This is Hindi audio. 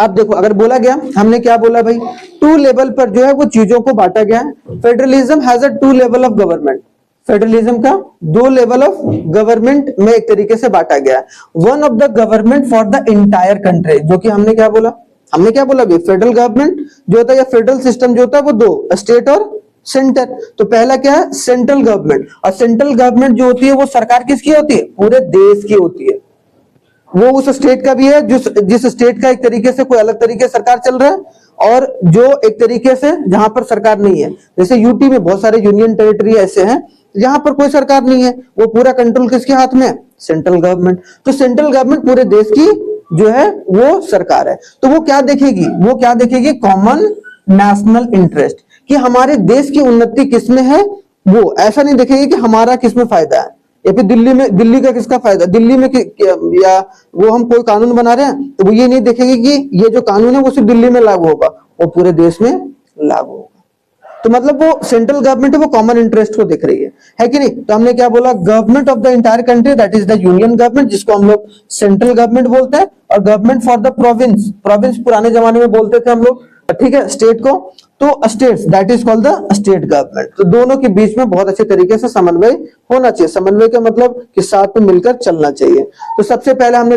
आप देखो, अगर बोला गया, हमने क्या बोला भाई, टू लेवल पर जो है वो चीजों को बांटा गया है। Federalism has a two level of government, federalism का दो लेवल ऑफ गवर्नमेंट में एक तरीके से बांटा गया है। One of the government for the entire country, जो कि हमने क्या बोला, भाई फेडरल गवर्नमेंट जो होता है या फेडरल सिस्टम जो होता है वो दो, स्टेट और सेंटर। तो पहला क्या है, सेंट्रल गवर्नमेंट। और सेंट्रल गवर्नमेंट जो होती है वो सरकार किसकी होती है, पूरे देश की होती है। वो उस स्टेट का भी है जिस स्टेट का एक तरीके से कोई अलग तरीके से सरकार चल रहा है, और जो एक तरीके से जहां पर सरकार नहीं है। जैसे यूटी में बहुत सारे यूनियन टेरिटरी ऐसे हैं जहां पर कोई सरकार नहीं है, वो पूरा कंट्रोल किसके हाथ में है, सेंट्रल गवर्नमेंट। तो सेंट्रल गवर्नमेंट पूरे देश की जो है वो सरकार है। तो वो क्या देखेगी, कॉमन नेशनल इंटरेस्ट, कि हमारे देश की उन्नति किसमें है। वो ऐसा नहीं देखेगी कि हमारा किसमें फायदा है, या फिर दिल्ली का किसका फायदा, दिल्ली में या वो हम कोई कानून बना रहे हैं तो वो ये नहीं देखेगी कि ये जो कानून है वो सिर्फ दिल्ली में लागू होगा, वो पूरे देश में लागू होगा। तो मतलब वो सेंट्रल गवर्नमेंट है वो कॉमन इंटरेस्ट को देख रही है कि नहीं। तो हमने क्या बोला, government of the entire country, that is the union government, जिसको हम लोग सेंट्रल गवर्नमेंट बोलते हैं। और गवर्नमेंट फॉर द प्रोविंस, पुराने जमाने में बोलते थे हम लोग, ठीक है, स्टेट को। तो states, that is called the state government. तो दोनों के बीच में बहुत अच्छे तरीके से समन्वय होना चाहिए। समन्वय का मतलब कि साथ में मिलकर चलना चाहिए। तो सबसे पहले हमने